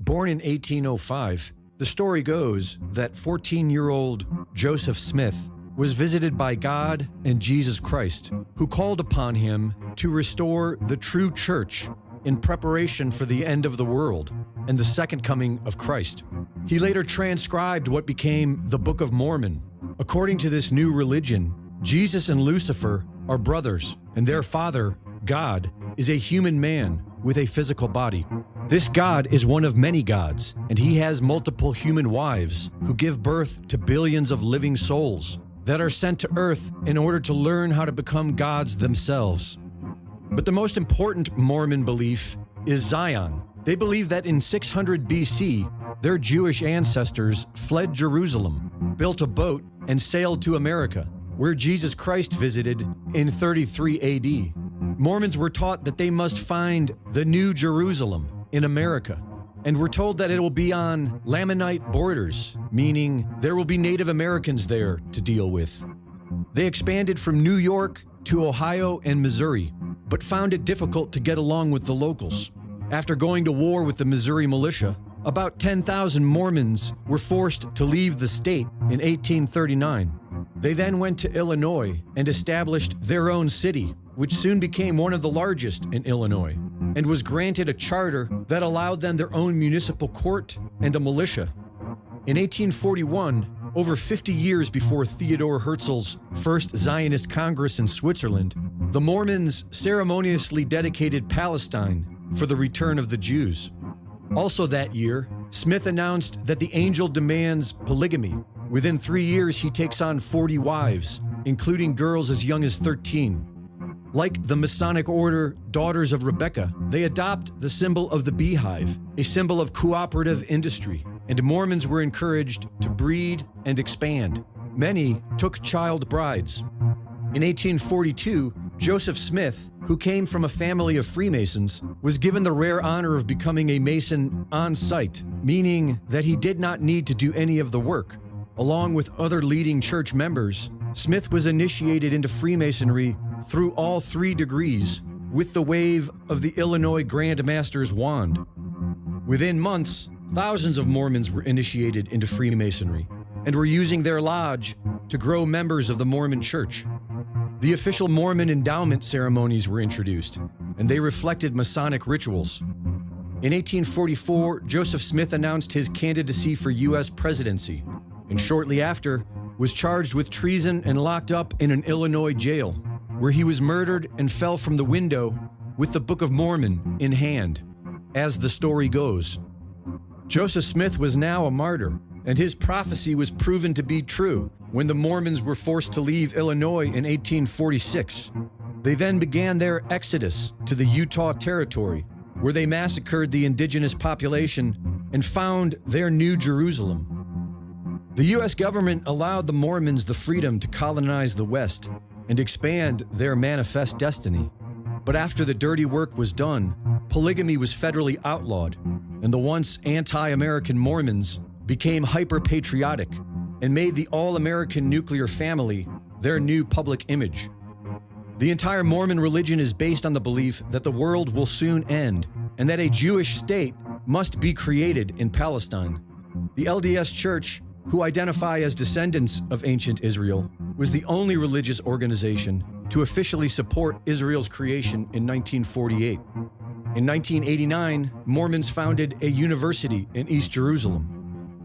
Born in 1805, the story goes that 14-year-old Joseph Smith was visited by God and Jesus Christ, who called upon him to restore the true church in preparation for the end of the world and the second coming of Christ. He later transcribed what became the Book of Mormon. According to this new religion, Jesus and Lucifer are brothers, and their father, God, is a human man with a physical body. This God is one of many gods, and he has multiple human wives who give birth to billions of living souls that are sent to Earth in order to learn how to become gods themselves. But the most important Mormon belief is Zion. They believe that in 600 BC, their Jewish ancestors fled Jerusalem, built a boat, and sailed to America, where Jesus Christ visited in 33 AD. Mormons were taught that they must find the New Jerusalem in America, and were told that it will be on Lamanite borders, meaning there will be Native Americans there to deal with. They expanded from New York to Ohio and Missouri, but found it difficult to get along with the locals. After going to war with the Missouri militia, about 10,000 Mormons were forced to leave the state in 1839. They then went to Illinois and established their own city, which soon became one of the largest in Illinois, and was granted a charter that allowed them their own municipal court and a militia. In 1841, over 50 years before Theodore Herzl's first Zionist Congress in Switzerland, the Mormons ceremoniously dedicated Palestine for the return of the Jews. Also that year, Smith announced that the angel demands polygamy. Within 3 years, he takes on 40 wives, including girls as young as 13. Like the Masonic order Daughters of Rebecca, they adopt the symbol of the beehive, a symbol of cooperative industry, and Mormons were encouraged to breed and expand. Many took child brides. In 1842, Joseph Smith, who came from a family of Freemasons, was given the rare honor of becoming a Mason on site, meaning that he did not need to do any of the work. Along with other leading church members, Smith was initiated into Freemasonry through all 3 degrees with the wave of the Illinois Grand Master's wand. Within months, thousands of Mormons were initiated into Freemasonry and were using their lodge to grow members of the Mormon Church. The official Mormon endowment ceremonies were introduced, and they reflected Masonic rituals. In 1844, Joseph Smith announced his candidacy for U.S. presidency, and shortly after, was charged with treason and locked up in an Illinois jail, where he was murdered and fell from the window with the Book of Mormon in hand, as the story goes. Joseph Smith was now a martyr, and his prophecy was proven to be true when the Mormons were forced to leave Illinois in 1846. They then began their exodus to the Utah Territory, where they massacred the indigenous population and found their New Jerusalem. The U.S. government allowed the Mormons the freedom to colonize the West and expand their manifest destiny. But after the dirty work was done, polygamy was federally outlawed, and the once anti-American Mormons became hyper-patriotic and made the all-American nuclear family their new public image. The entire Mormon religion is based on the belief that the world will soon end and that a Jewish state must be created in Palestine. The LDS Church, who identify as descendants of ancient Israel, was the only religious organization to officially support Israel's creation in 1948. In 1989, Mormons founded a university in East Jerusalem.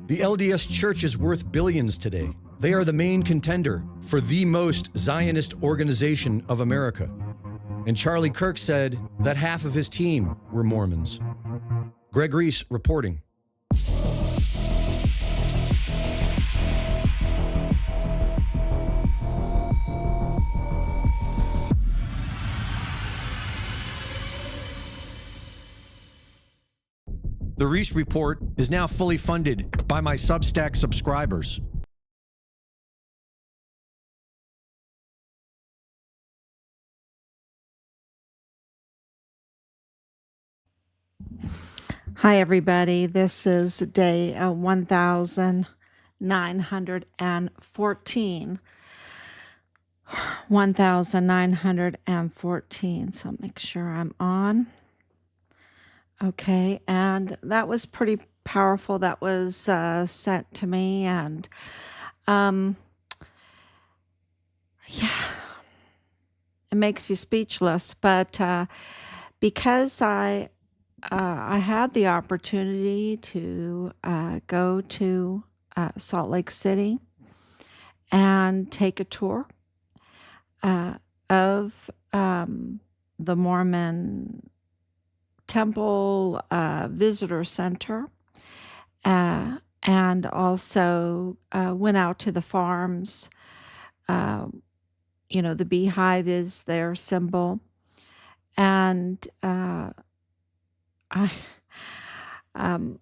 The LDS Church is worth billions today. They are the main contender for the most Zionist organization of America. And Charlie Kirk said that half of his team were Mormons. Greg Reese reporting. The Reese Report is now fully funded by my Substack subscribers. Hi, everybody. This is day 1914. 1914. So make sure I'm on. Okay, and that was pretty powerful. That was sent to me, and um, yeah, it makes you speechless. But because I had the opportunity to go to Salt Lake City and take a tour uh, of the Mormon Temple Visitor Center, and also went out to the farms. Uh, the beehive is their symbol, and I, um,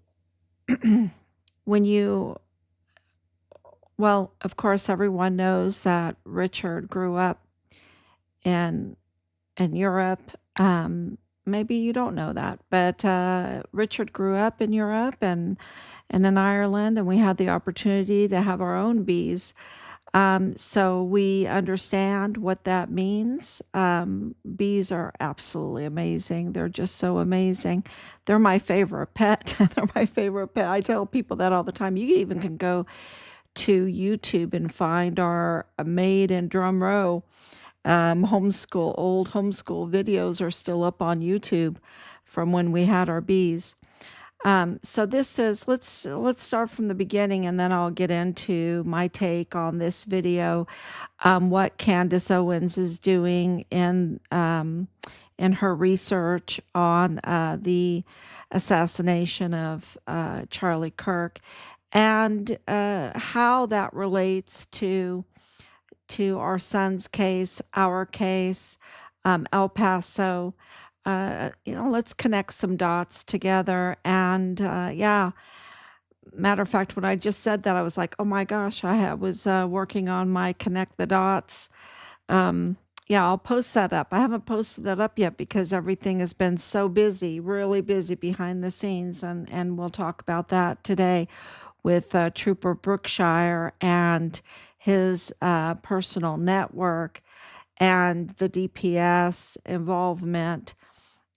when you, well, of course, everyone knows that Richard grew up in Europe. Maybe you don't know that, but Richard grew up in Europe and in Ireland, and we had the opportunity to have our own bees. So we understand what that means. Bees are absolutely amazing. They're just so amazing. They're my favorite pet. They're my favorite pet. I tell people that all the time. You even can go to YouTube and find our Maid in Drum Row old homeschool videos are still up on YouTube from when we had our bees. So this is let's start from the beginning, and then I'll get into my take on this video. What Candance Owens is doing in her research on the assassination of Charlie Kirk, and how that relates to our son's case, our case, El Paso. Let's connect some dots together. And yeah, matter of fact, when I just said that, I was like, oh my gosh, was working on my connect the dots. Yeah, I'll post that up. I haven't posted that up yet because everything has been so busy, really busy behind the scenes. And we'll talk about that today with Trooper Brookshier and his personal network and the DPS involvement,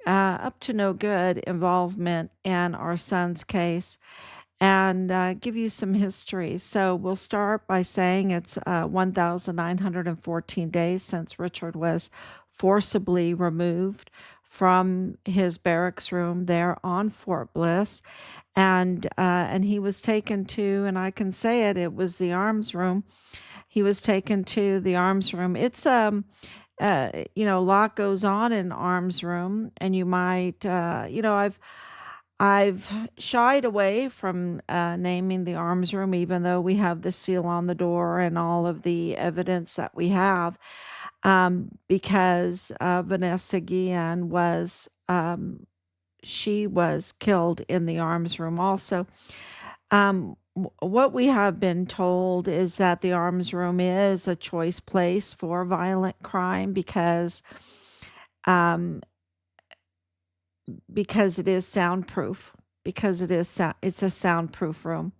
up to no good involvement in our son's case, and give you some history. So we'll start by saying it's 1,914 days since Richard was forcibly removed from his barracks room there on Fort Bliss, and he was taken to, and I can say it was the arms room. He was taken to the arms room. It's a lot goes on in arms room, and you might, I've shied away from naming the arms room, even though we have the seal on the door and all of the evidence that we have, because Vanessa Guillen she was killed in the arms room also. What we have been told is that the arms room is a choice place for violent crime um, because it is soundproof, because it's a soundproof room,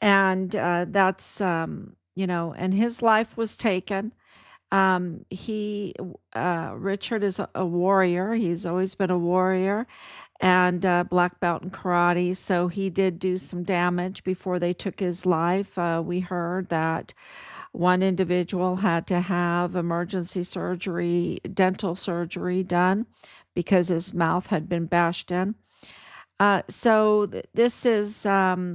and that's and his life was taken. Richard is a warrior. He's always been a warrior and black belt in karate. So he did do some damage before they took his life. We heard that one individual had to have emergency surgery, dental surgery done because his mouth had been bashed in. So this is, a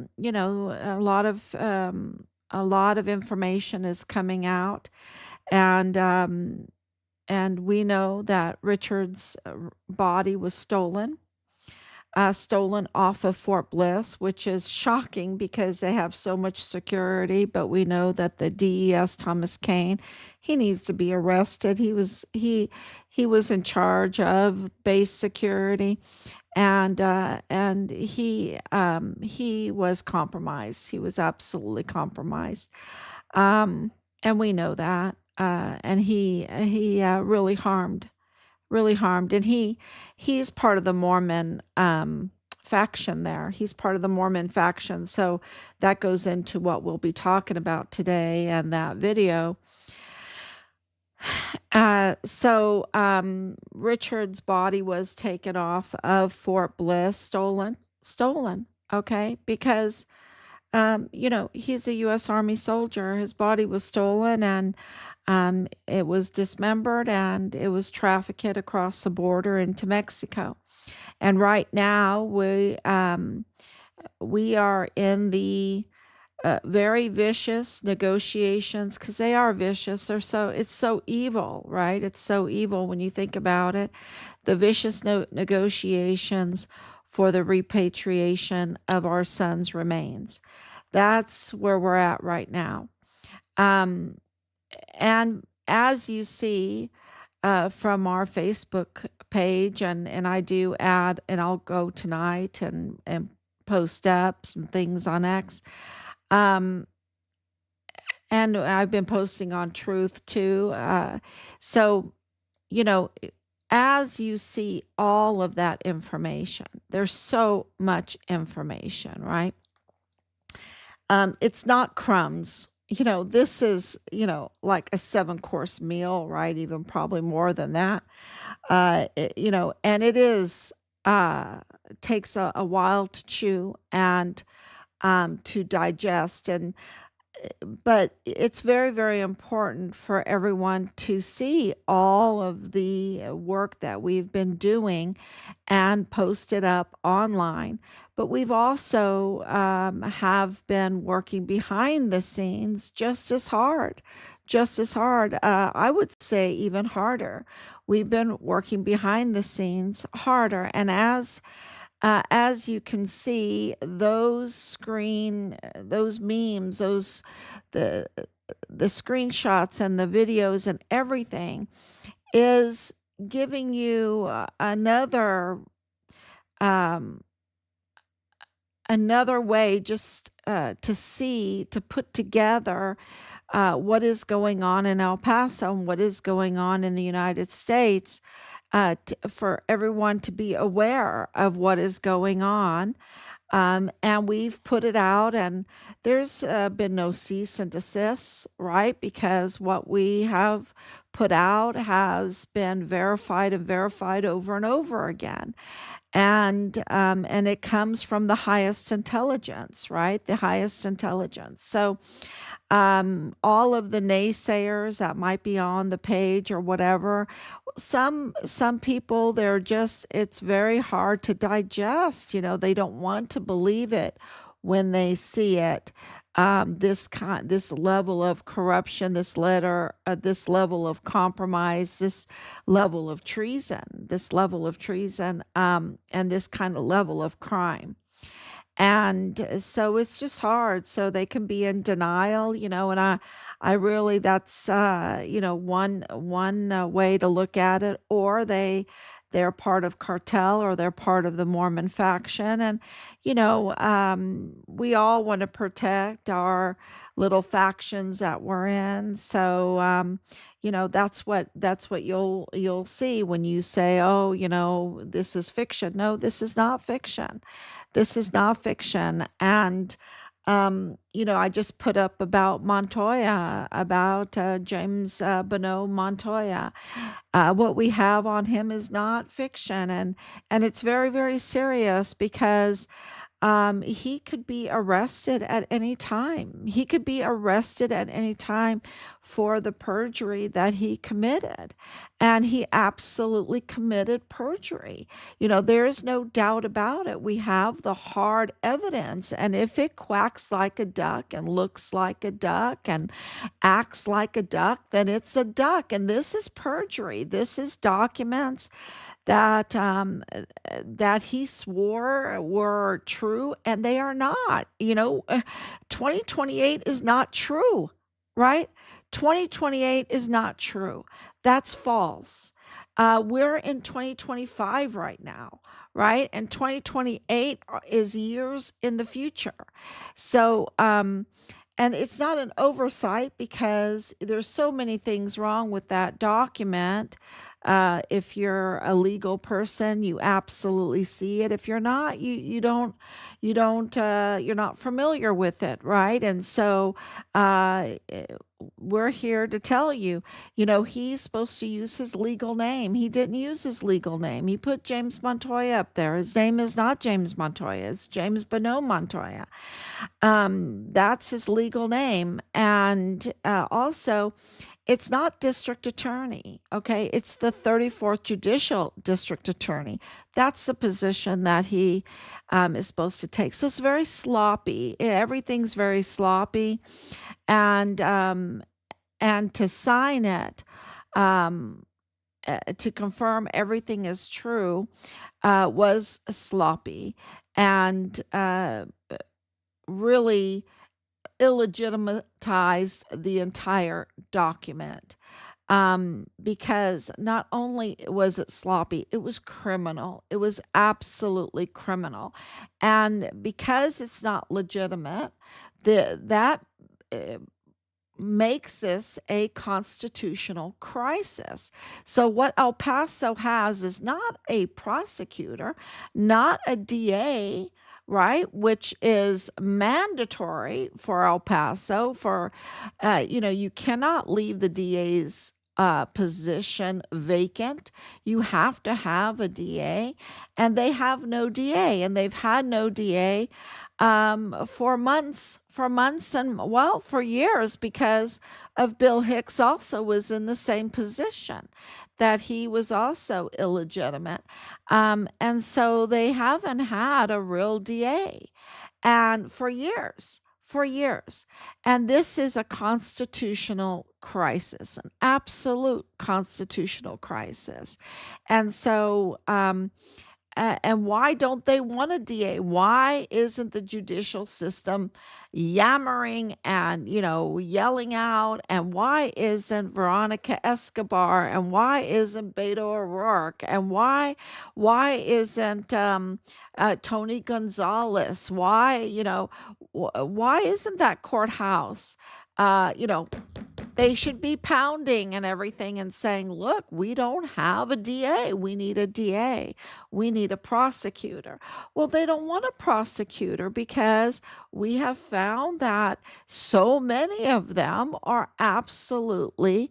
lot of information is coming out, and we know that Richard's body was stolen off of Fort Bliss, which is shocking because they have so much security. But we know that the DES Thomas Kane, he needs to be arrested. He was in charge of base security, and he was compromised. He was absolutely compromised, and we know that. And he really harmed, and he's part of the Mormon faction there. He's part of the Mormon faction, so that goes into what we'll be talking about today and that video. Richard's body was taken off of Fort Bliss, stolen. Okay, because he's a U.S. Army soldier. His body was stolen, and it was dismembered, and it was trafficked across the border into Mexico. And right now, we are in the very vicious negotiations, because they are vicious. It's so evil, right? It's so evil when you think about it. The vicious negotiations for the repatriation of our son's remains. That's where we're at right now. Um, and as you see from our Facebook page, and I do add, and I'll go tonight and post up some things on X. Um, and I've been posting on Truth too. So, you know, as you see all of that information, there's so much information, right? It's not crumbs. This is, like a 7-course meal, right? Even probably more than that. And it is, takes a while to chew and to digest. But it's very, very important for everyone to see all of the work that we've been doing and post it up online. But we've also have been working behind the scenes just as hard. I would say even harder. We've been working behind the scenes harder, and as you can see, those memes, the the screenshots and the videos and everything is giving you um, another way just to put together what is going on in El Paso and what is going on in the United States, for everyone to be aware of what is going on. And we've put it out, and there's been no cease and desist, right? Because what we have put out has been verified and verified over and over again. And it comes from the highest intelligence, right? The highest intelligence. So all of the naysayers that might be on the page or whatever, some people, it's very hard to digest. They don't want to believe it when they see it. This level of corruption, this level of compromise, this level of treason, and this kind of level of crime. And so it's just hard. So they can be in denial, and I really, that's, one way to look at it. Or they're part of cartel, or they're part of the Mormon faction. And, we all want to protect our little factions that we're in. So, that's what you'll see when you say, oh, this is fiction. No, this is not fiction. This is not fiction. And, I just put up about Montoya, about James Bonneau Montoya. What we have on him is not fiction. And it's very, very serious, because he could be arrested at any time. He could be arrested at any time for the perjury that he committed. And he absolutely committed perjury. There is no doubt about it. We have the hard evidence. And if it quacks like a duck and looks like a duck and acts like a duck, then it's a duck. And this is perjury. This is documents that that he swore were true, and they are not. 2028 is not true, right? 2028 is not true. That's false. We're in 2025 right now, right? And 2028 is years in the future. So, and it's not an oversight, because there's so many things wrong with that document. If you're a legal person, you absolutely see it. If you're not, you're not familiar with it, right? And so, we're here to tell you, he's supposed to use his legal name. He didn't use his legal name. He put James Montoya up there. His name is not James Montoya. It's James Bonneau Montoya. That's his legal name. And also, it's not district attorney, okay? It's the 34th Judicial District Attorney. That's the position that he is supposed to take. So it's very sloppy. Everything's very sloppy. And to sign it, um, to confirm everything is true, was sloppy and really illegitimatized the entire document, because not only was it sloppy, it was criminal. It was absolutely criminal. And because it's not legitimate, that uh, makes this a constitutional crisis. So, what El Paso has is not a prosecutor, not a DA, right? Which is mandatory for El Paso. You cannot leave the DA's position vacant. You have to have a DA, and they have no DA, and they've had no DA for months, and well, for years, because of Bill Hicks also was in the same position, that he was also illegitimate. And so they haven't had a real DA and for years. And this is a constitutional crisis, an absolute constitutional crisis. And so, and why don't they want a DA? Why isn't the judicial system yammering and, yelling out? And why isn't Veronica Escobar? And why isn't Beto O'Rourke? And why isn't Tony Gonzalez? Why isn't that courthouse? Uh, you know, they should be pounding and everything and saying, look, we don't have a DA. We need a DA. We need a prosecutor. Well, they don't want a prosecutor because we have found that so many of them are absolutely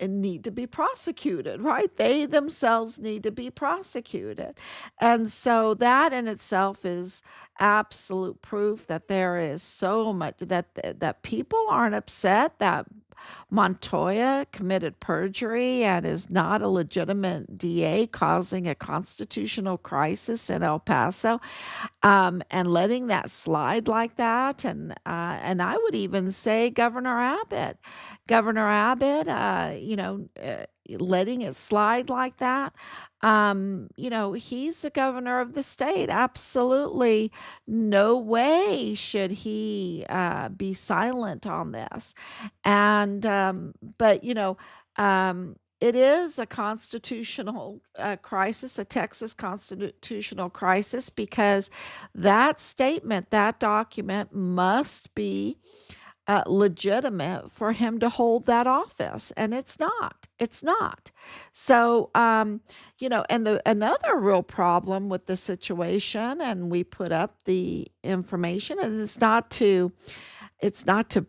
need to be prosecuted, right? They themselves need to be prosecuted. And so that in itself is absolute proof that there is so much that people aren't upset that Montoya committed perjury and is not a legitimate DA, causing a constitutional crisis in El Paso, and letting that slide like that. And I would even say Governor Abbott, letting it slide like that. He's the governor of the state. Absolutely no way should he be silent on this. And, but, it is a constitutional crisis, a Texas constitutional crisis, because that statement, that document must be legitimate for him to hold that office, and it's not. It's not. So, and another real problem with the situation, and we put up the information, and it's not to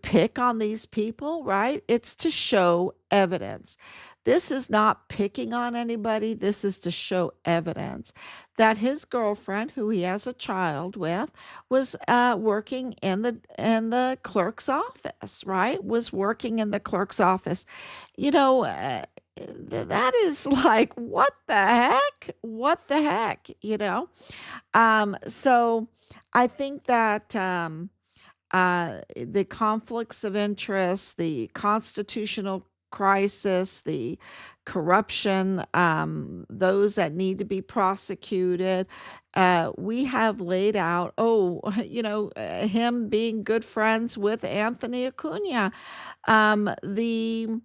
pick on these people, right? It's to show evidence. This is not picking on anybody. This is to show evidence that his girlfriend, who he has a child with, was working in the clerk's office, right? Was working in the clerk's office. You know, that is like, what the heck? What the heck? So I think that. The conflicts of interest, the constitutional crisis, the corruption, those that need to be prosecuted. We have laid out, him being good friends with Anthony Acuna, the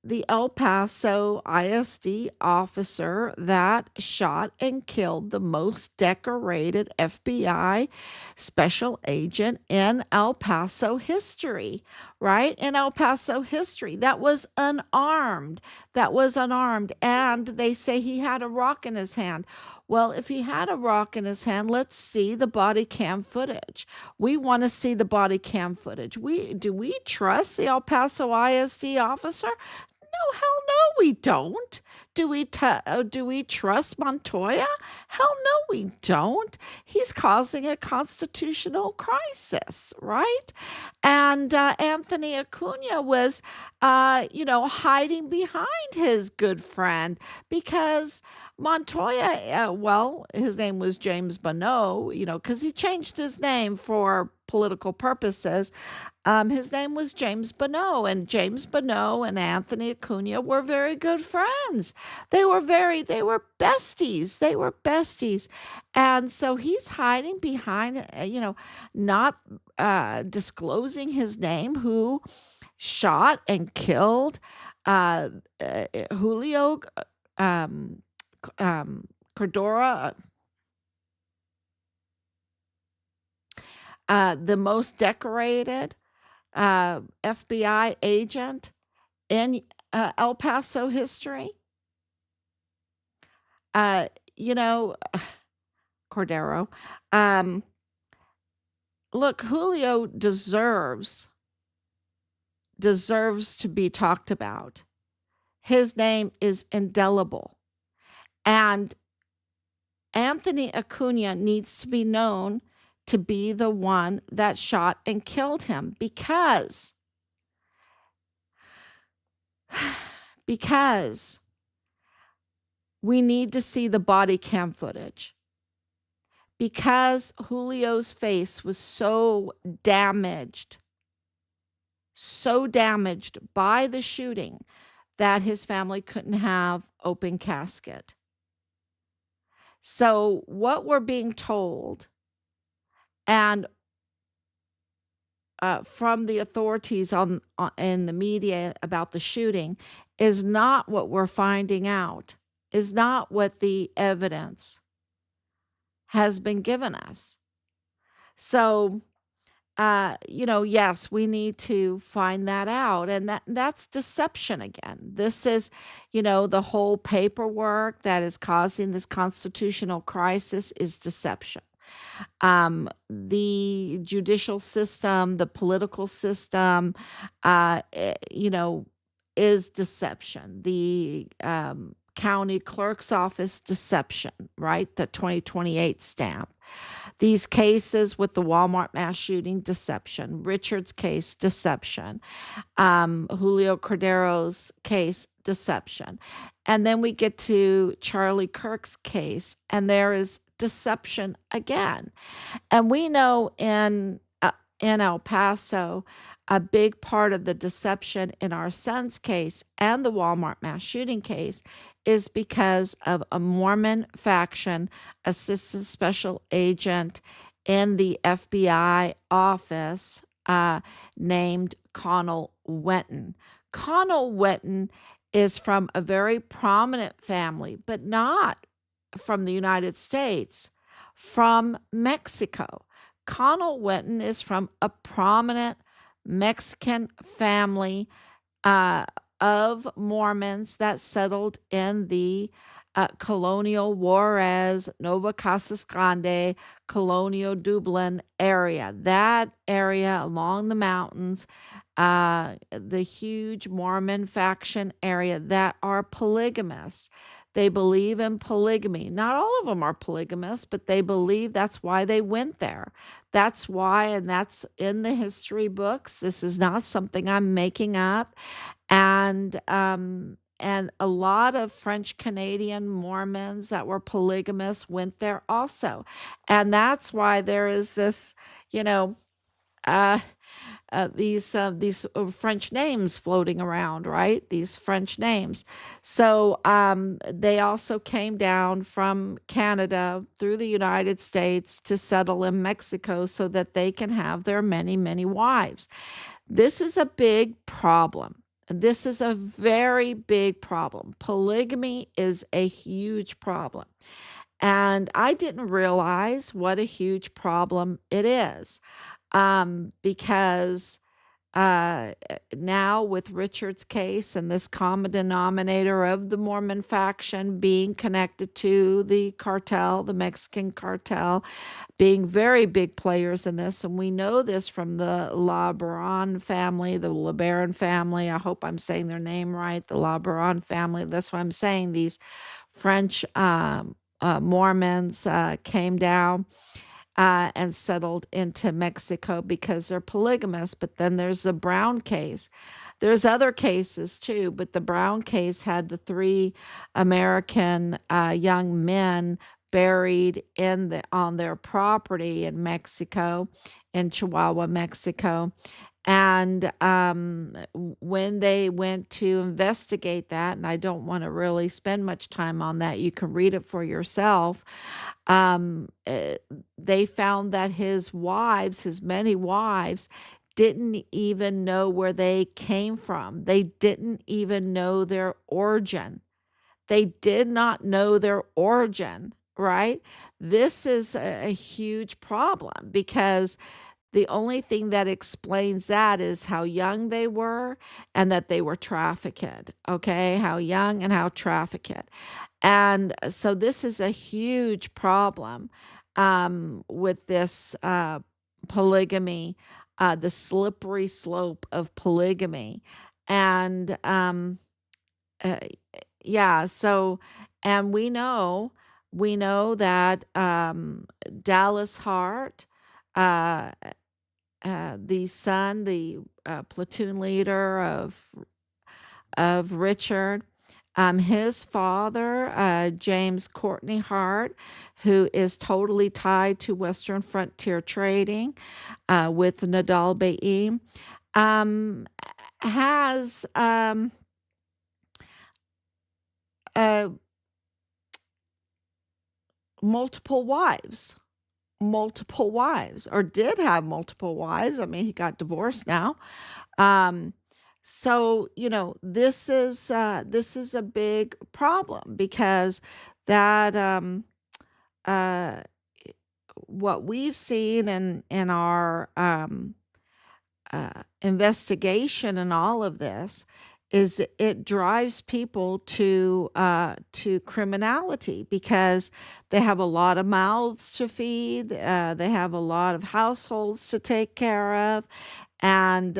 the El Paso ISD officer that shot and killed the most decorated FBI special agent in El Paso history, right? In El Paso history, that was unarmed. That was unarmed. And they say he had a rock in his hand. Well, if he had a rock in his hand, let's see the body cam footage. We want to see the body cam footage. Do we trust the El Paso ISD officer? No, hell no, we don't. Do we trust Montoya? Hell no, we don't. He's causing a constitutional crisis, right? And Anthony Acuna was, hiding behind his good friend because Montoya, well, his name was James Bonneau, because he changed his name for political purposes. His name was James Bonneau, and James Bonneau and Anthony Acuna were very good friends. They were besties. They were besties. And so he's hiding behind, not disclosing his name, who shot and killed uh, Julio um, Cordora, the most decorated FBI agent in El Paso history. Uh, you know, Cordero. Um, Look, Julio deserves to be talked about. His name is indelible, and Anthony Acuna needs to be known to be the one that shot and killed him because we need to see the body cam footage. Because Julio's face was so damaged by the shooting that his family couldn't have open casket. So what we're being told and from the authorities in the media about the shooting is not what we're finding out, is not what the evidence has been given us. So, yes, we need to find that out. And that's deception again. This is, the whole paperwork that is causing this constitutional crisis is deception. The judicial system, the political system, is deception. The county clerk's office, deception, right? The 2028 stamp. These cases with the Walmart mass shooting, deception. Richard's case, deception. Julio Cordero's case, deception. And then we get to Charlie Kirk's case, and there is deception again. And we know in El Paso, a big part of the deception in our son's case and the Walmart mass shooting case is because of a Mormon faction assistant special agent in the FBI office named Connell Wenton. Connell Wenton is from a very prominent family, but not from the United States, from Mexico. Connell Wenton is from a prominent Mexican family of Mormons that settled in the colonial Juarez, Nova Casas Grande, colonial Dublin area. That area along the mountains, the huge Mormon faction area that are polygamists. They believe in polygamy. Not all of them are polygamists, but they believe that's why they went there. That's why, and that's in the history books. This is not something I'm making up. And a lot of French Canadian Mormons that were polygamists went there also. And that's why there is this, uh, these French names floating around, right? These French names. So they also came down from Canada through the United States to settle in Mexico so that they can have their many, many wives. This is a big problem. This is a very big problem. Polygamy is a huge problem. And I didn't realize what a huge problem it is, because now with Richard's case and this common denominator of the Mormon faction being connected to the cartel, the Mexican cartel, being very big players in this. And we know this from the LeBaron family, the LeBaron family. I hope I'm saying their name right. The LeBaron family. That's what I'm saying. These French Mormons came down and settled into Mexico because they're polygamous. But then there's the Brown case. There's other cases too, but the Brown case had the three American young men buried on their property in Mexico, in Chihuahua, Mexico. And when they went to investigate that, and I don't want to really spend much time on that, you can read it for yourself. They found that his many wives, didn't even know where they came from. They didn't even know their origin. They did not know their origin, right? This is a huge problem because the only thing that explains that is how young they were and that they were trafficked. Okay, how young and how trafficked. And so this is a huge problem with this polygamy, the slippery slope of polygamy. And uh, yeah, so, and we know that Dallas Hart, uh, the platoon leader of Richard, his father, James Courtney Hart, who is totally tied to Western frontier trading with Nadal Baim, has uh, multiple wives. Multiple wives, or did have multiple wives. I mean, he got divorced now. Um, so this is a big problem because that uh, what we've seen in our investigation and all of this is it drives people to criminality because they have a lot of mouths to feed, they have a lot of households to take care of, and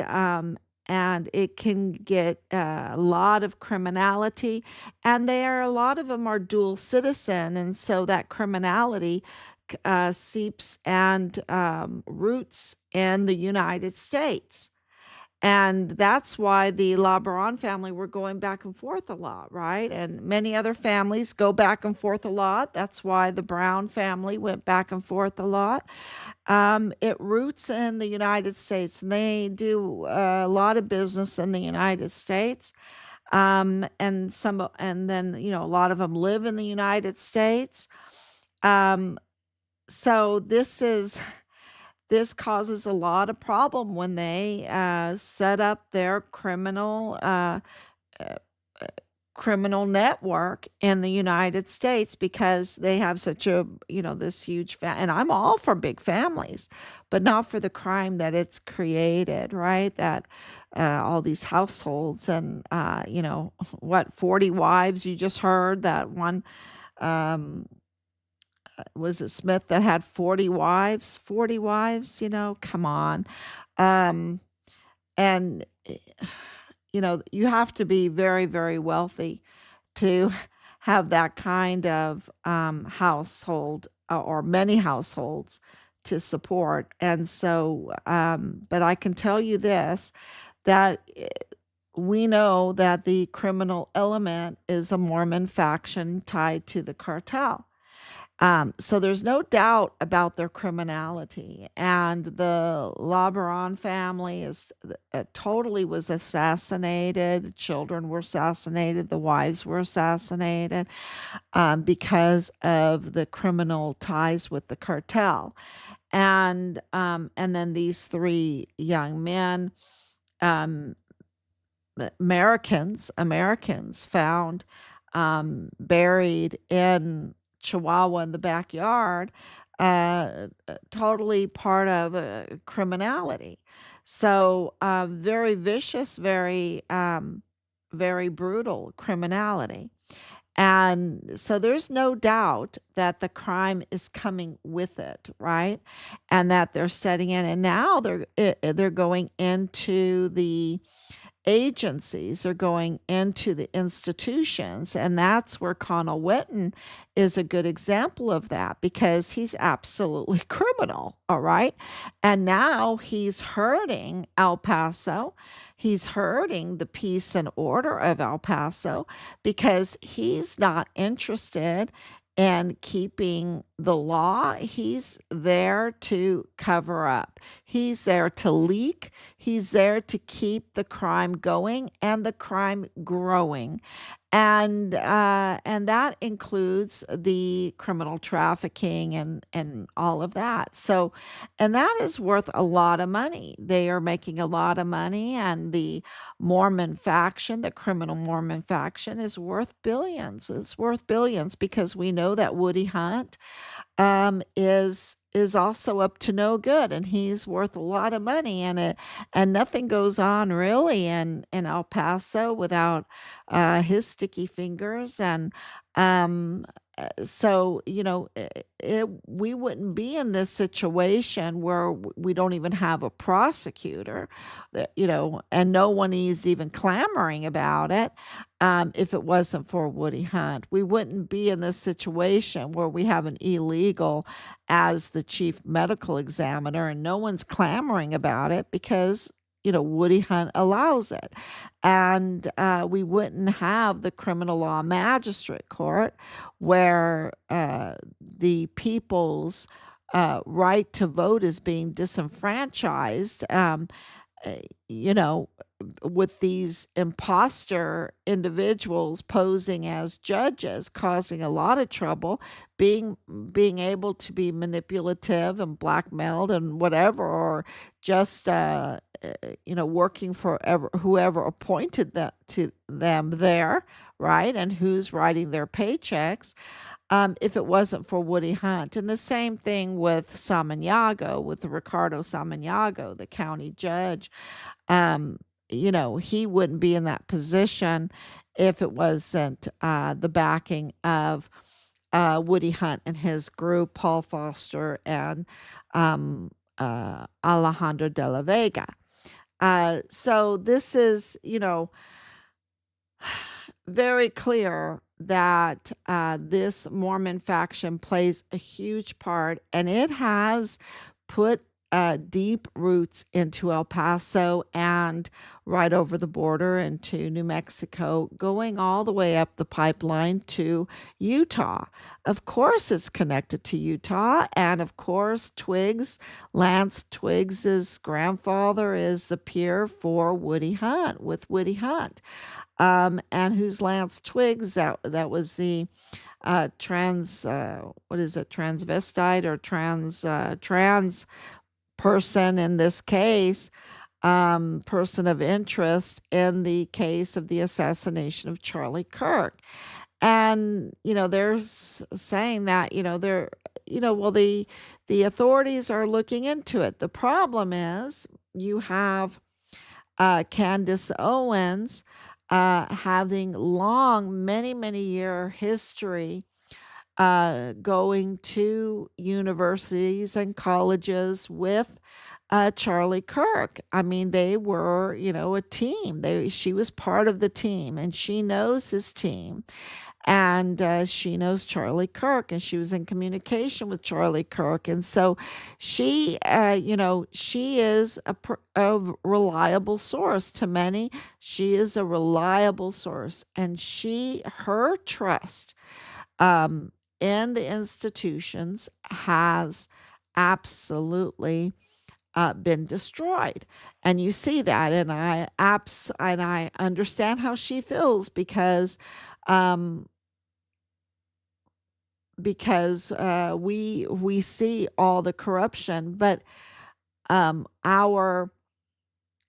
it can get a lot of criminality, and a lot of them are dual citizen, and so that criminality seeps and roots in the United States. And that's why the LeBaron family were going back and forth a lot, right? And many other families go back and forth a lot. That's why the Brown family went back and forth a lot. It roots in the United States, and they do a lot of business in the United States. And then a lot of them live in the United States. Um, so this causes a lot of problem when they set up their uh, criminal network in the United States because they have such a this huge and I'm all for big families, but not for the crime that it's created, right? That all these households and what 40 wives you just heard that one. um was it Smith that had 40 wives? 40 wives, come on. Um, and, you have to be very, very wealthy to have that kind of household or many households to support. And so, but I can tell you this, that we know that the criminal element is a Mormon faction tied to the cartel. So there's no doubt about their criminality, and the LeBaron family is totally was assassinated. Children were assassinated. The wives were assassinated because of the criminal ties with the cartel, and then these three young men. Um, Americans found buried in Chihuahua in the backyard, totally part of criminality. So very vicious, very brutal criminality. And so there's no doubt that the crime is coming with it, right? And that they're setting in, and now they're going into the agencies, are going into the institutions, and that's where Connell Witten is a good example of that, because he's absolutely criminal, all right? And now he's hurting El Paso. He's hurting the peace and order of El Paso because he's not interested in keeping the law. He's there to cover up. He's there to leak. He's there to keep the crime going and the crime growing. And that includes the criminal trafficking and all of that. So, and that is worth a lot of money. They are making a lot of money, and the Mormon faction, the criminal Mormon faction, is worth billions. It's worth billions because we know that Woody Hunt is also up to no good, and he's worth a lot of money, and nothing goes on really in El Paso without his sticky fingers. And um so we wouldn't be in this situation where we don't even have a prosecutor, and no one is even clamoring about it. If it wasn't for Woody Hunt, we wouldn't be in this situation where we have an illegal as the chief medical examiner, and no one's clamoring about it because Woody Hunt allows it. And we wouldn't have the criminal law magistrate court where the people's right to vote is being disenfranchised. Uh, you know, with these imposter individuals posing as judges, causing a lot of trouble, being able to be manipulative and blackmailed and whatever, or just working for whoever appointed that to them there, right? And who's writing their paychecks. If it wasn't for Woody Hunt. And the same thing with Samaniego, with Ricardo Samaniego, the county judge. Um, he wouldn't be in that position if it wasn't the backing of Woody Hunt and his group, Paul Foster and um, Alejandro de la Vega. So this is, very clear that this Mormon faction plays a huge part, and it has put deep roots into El Paso and right over the border into New Mexico, going all the way up the pipeline to Utah. Of course, it's connected to Utah, and of course, Lance Twiggs's grandfather is the peer for Woody Hunt, with Woody Hunt. And who's Lance Twiggs? That was the what is it, transvestite or trans person in this case, person of interest in the case of the assassination of Charlie Kirk. And they're saying that they're well, the authorities are looking into it. The problem is you have Candance Owens having long, many year history going to universities and colleges with Charlie Kirk. I mean, they were, a team. She was part of the team, and she knows his team. And she knows Charlie Kirk, and she was in communication with Charlie Kirk. And so she, she is a reliable source to many. She is a reliable source, and her trust in the institutions has absolutely been destroyed. And you see that, and I understand how she feels um, because we see all the corruption, but our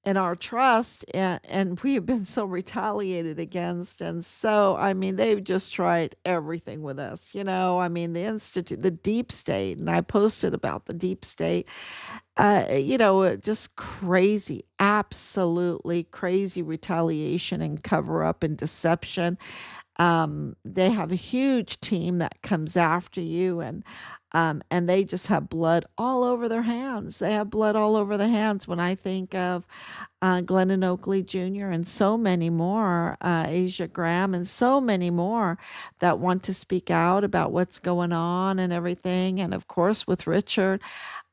and our trust, and we have been so retaliated against. And so, I mean, they've just tried everything with us. I mean, the deep state, and I posted about the deep state, just crazy, absolutely crazy retaliation and cover up and deception. They have a huge team that comes after you, and they just have blood all over their hands. They have blood all over the hands. When I think of Glennon Oakley Jr. and so many more, Asia Graham and so many more that want to speak out about what's going on and everything. And of course, with Richard,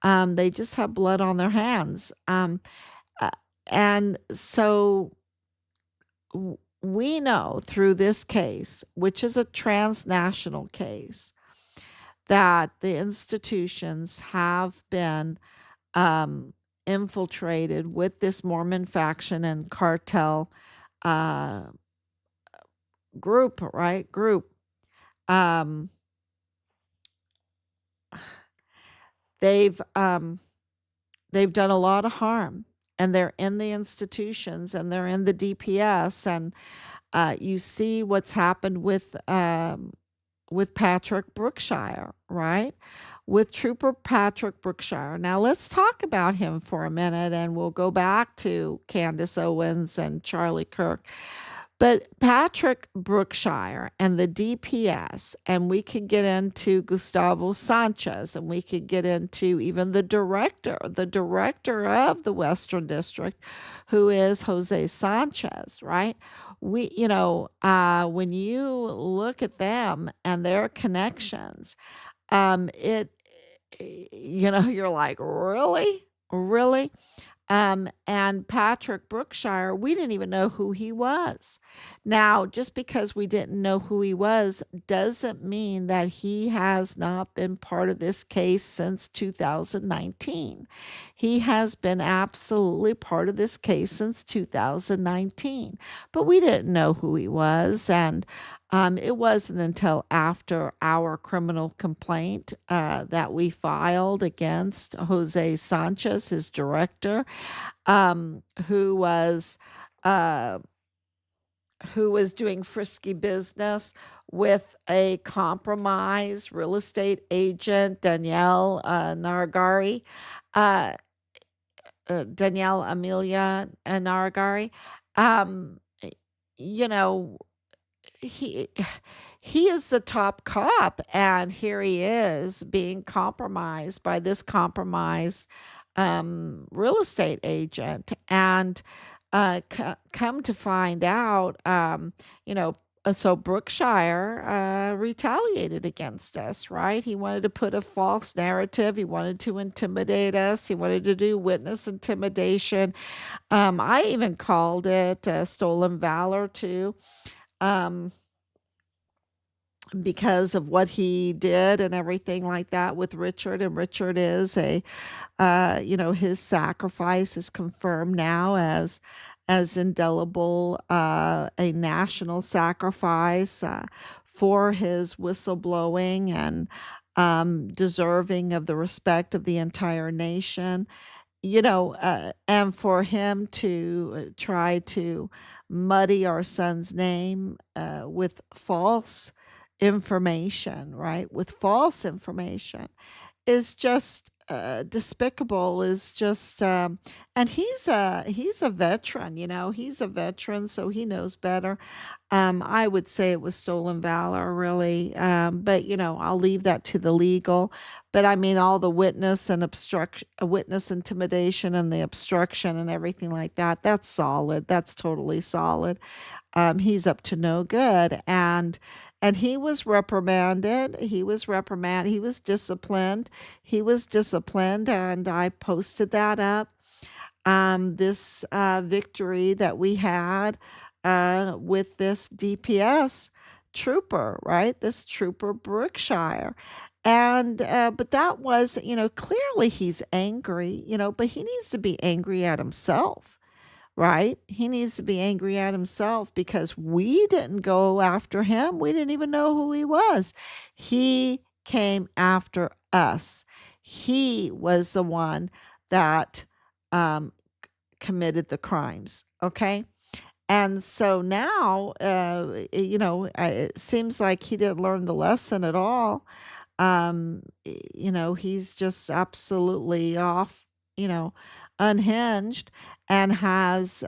they just have blood on their hands. Uh, and so we know through this case, which is a transnational case, that the institutions have been um, infiltrated with this Mormon faction and cartel uh, group, right? Group. Um, they've um, they've done a lot of harm, and they're in the institutions, and they're in the DPS, and you see what's happened with Patrick Brookshier, right? With Trooper Patrick Brookshier. Now let's talk about him for a minute, and we'll go back to Candance Owens and Charlie Kirk. But Patrick Brookshier and the DPS, and we could get into Gustavo Sanchez, and we could get into even the director of the Western District, who is Jose Sanchez, right? When you look at them and their connections, it, you're like, really? Really? And Patrick Brookshier, we didn't even know who he was. Now, just because we didn't know who he was doesn't mean that he has not been part of this case since 2019. He has been absolutely part of this case since 2019, but we didn't know who he was. And it wasn't until after our criminal complaint that we filed against Jose Sanchez, his director, um, who was uh, who was doing frisky business with a compromised real estate agent, uh, Danielle Amelia Nargari. Um, you know, he he is the top cop, and here he is being compromised by this compromised real estate agent. And come to find out, so Brookshire retaliated against us, right? He wanted to put a false narrative. He wanted to intimidate us. He wanted to do witness intimidation. I even called it stolen valor too. Um, because of what he did and everything like that with Richard. And Richard is his sacrifice is confirmed now as indelible, a national sacrifice for his whistleblowing, and deserving of the respect of the entire nation. And for him to try to muddy our son's name with false information, right? With false information is just despicable. Is just And he's a veteran. He's a veteran, so he knows better. I would say it was stolen valor, really. But I'll leave that to the legal. But I mean, all the witness intimidation, and the obstruction, and everything like that. That's solid. That's totally solid. He's up to no good, and he was reprimanded. He was disciplined. And I posted that up. This victory that we had with this DPS trooper, right? This trooper Brookshire. And but that was, clearly he's angry, but he needs to be angry at himself, right? He needs to be angry at himself because we didn't go after him. We didn't even know who he was. He came after us. He was the one that um, committed the crimes. Okay. And so now, it seems like he didn't learn the lesson at all. He's just absolutely off, you know, unhinged, and has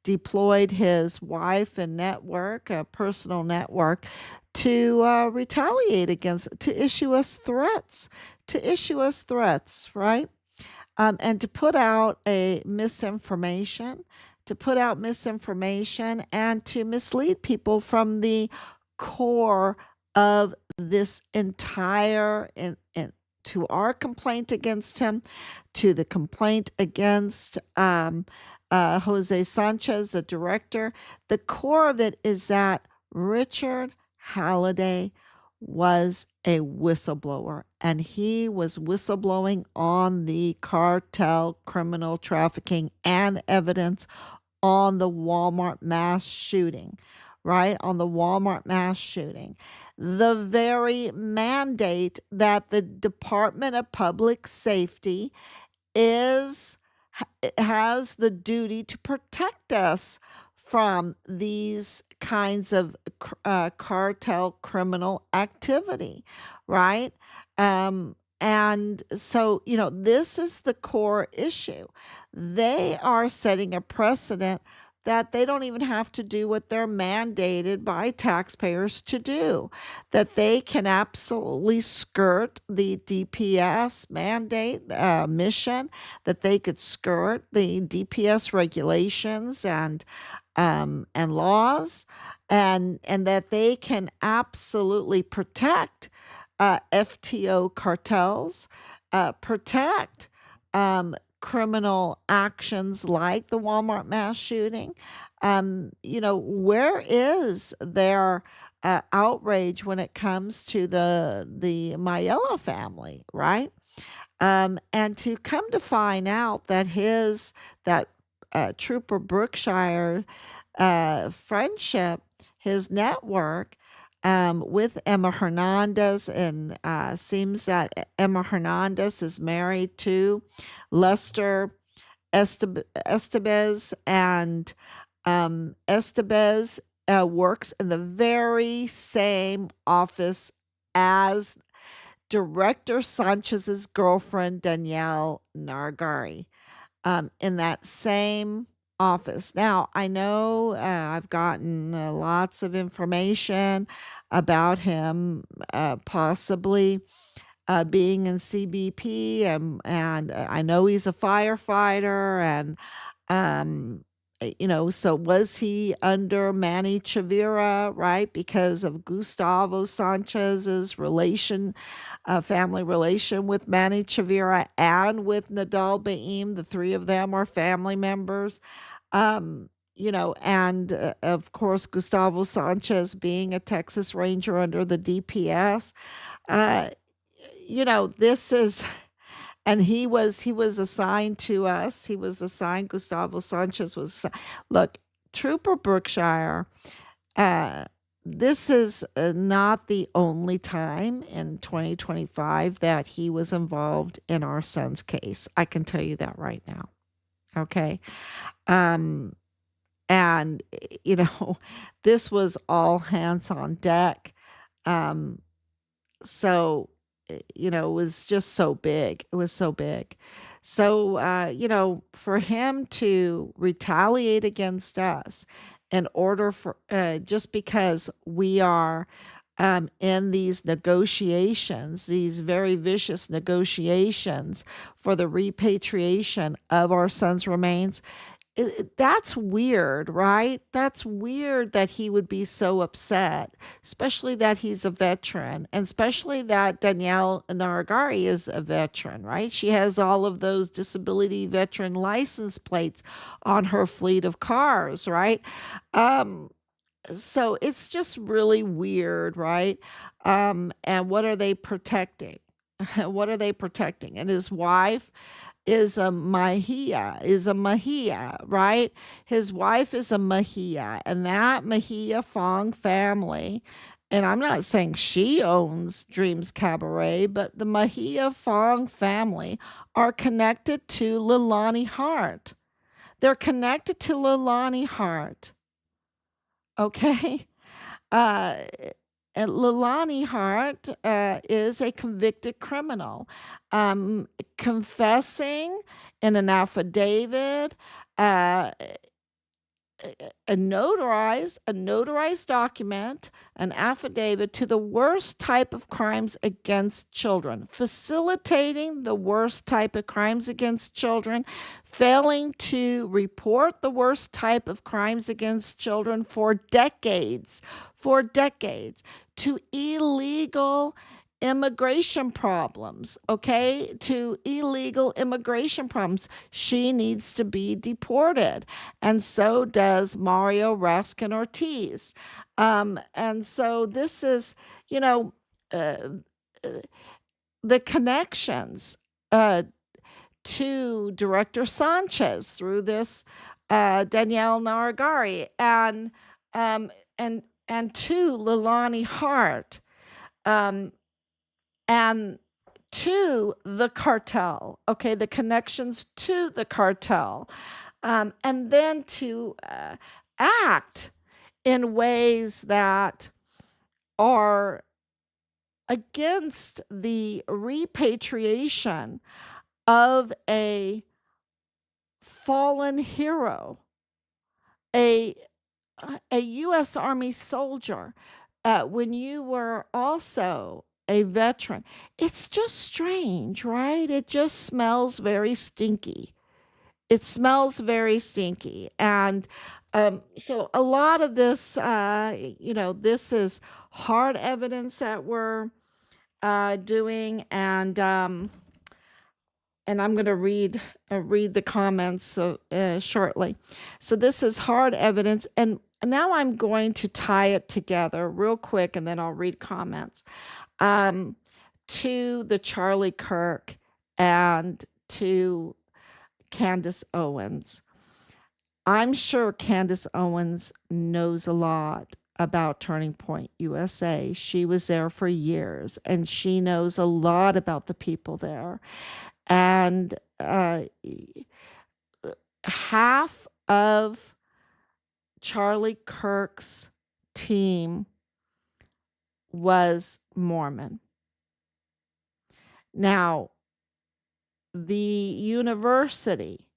deployed his wife and network, a personal network, to retaliate against, to issue us threats, right? And to put out misinformation and to mislead people from the core of this entire, to our complaint against him, to the complaint against Jose Sanchez, the director. The core of it is that Richard Halliday was a whistleblower, and he was whistleblowing on the cartel criminal trafficking and evidence on the Walmart mass shooting, right? On the Walmart mass shooting. The very mandate that the Department of Public Safety is has the duty to protect us from these kinds of cartel criminal activity, right? And so, this is the core issue. They are setting a precedent that they don't even have to do what they're mandated by taxpayers to do, that they can absolutely skirt the DPS mandate mission, that they could skirt the DPS regulations and laws, and that they can absolutely protect FTO cartels, protect criminal actions like the Walmart mass shooting. Where is their outrage when it comes to the Mayella family, right? And to come to find out that that Trooper Brookshier friendship, his network with Emma Hernandez, and seems that Emma Hernandez is married to Lester Estebez, and Estebez works in the very same office as Director Sanchez's girlfriend, Danielle Nargari, in that same office. Now, I know I've gotten lots of information about him possibly being in CBP, and I know he's a firefighter, and so was he under Manny Chavira, right? Because of Gustavo Sanchez's family relation with Manny Chavira and with Nadal Baim. The three of them are family members. And of course, Gustavo Sanchez being a Texas Ranger under the DPS. Uh, this is, and he was assigned to us. Gustavo Sanchez was look, Trooper Brookshier. uh this is not the only time in 2025 that he was involved in our son's case. I can tell you that right now. Okay. um and this was all hands on deck. um so it was just so big. It was so big. So for him to retaliate against us in order for just because we are in these negotiations, these very vicious negotiations for the repatriation of our son's remains, that's weird, right? That's weird that he would be so upset, especially that he's a veteran, and especially that Danielle Naragari is a veteran, right? She has all of those disability veteran license plates on her fleet of cars, right? Um, so it's just really weird, right? And what are they protecting? What are they protecting? And his wife is a Mahia, right? His wife is a Mahia, and that Mahia Fong family, and I'm not saying she owns Dreams Cabaret, but the Mahia Fong family are connected to Lilani Hart. They're connected to Leilani Hart. Okay. Uh, and Leilani Hart is a convicted criminal, confessing in an affidavit, uh, a notarized document, an affidavit to the worst type of crimes against children, facilitating the worst type of crimes against children, failing to report the worst type of crimes against children for decades, to illegal immigration problems, okay? To illegal immigration problems. She needs to be deported, and so does Mario Raskin Ortiz. And so this is, you know, uh, uh, the connections uh, to Director Sanchez through this Danielle Naragari, um, and and to Leilani Hart, um, and to the cartel, okay, the connections to the cartel, and then to act in ways that are against the repatriation of a fallen hero, a a U.S. Army soldier, when you were also a veteran. It's just strange, right? It just smells very stinky. It smells very stinky. And so a lot of this, this is hard evidence that we're doing. And I'm going to read the comments shortly. So this is hard evidence, and now I'm going to tie it together real quick, and then I'll read comments um, to the Charlie Kirk and to Candance Owens. I'm sure Candance Owens knows a lot about Turning Point USA. She was there for years, and she knows a lot about the people there. And half of Charlie Kirk's team was Mormon. Now, the university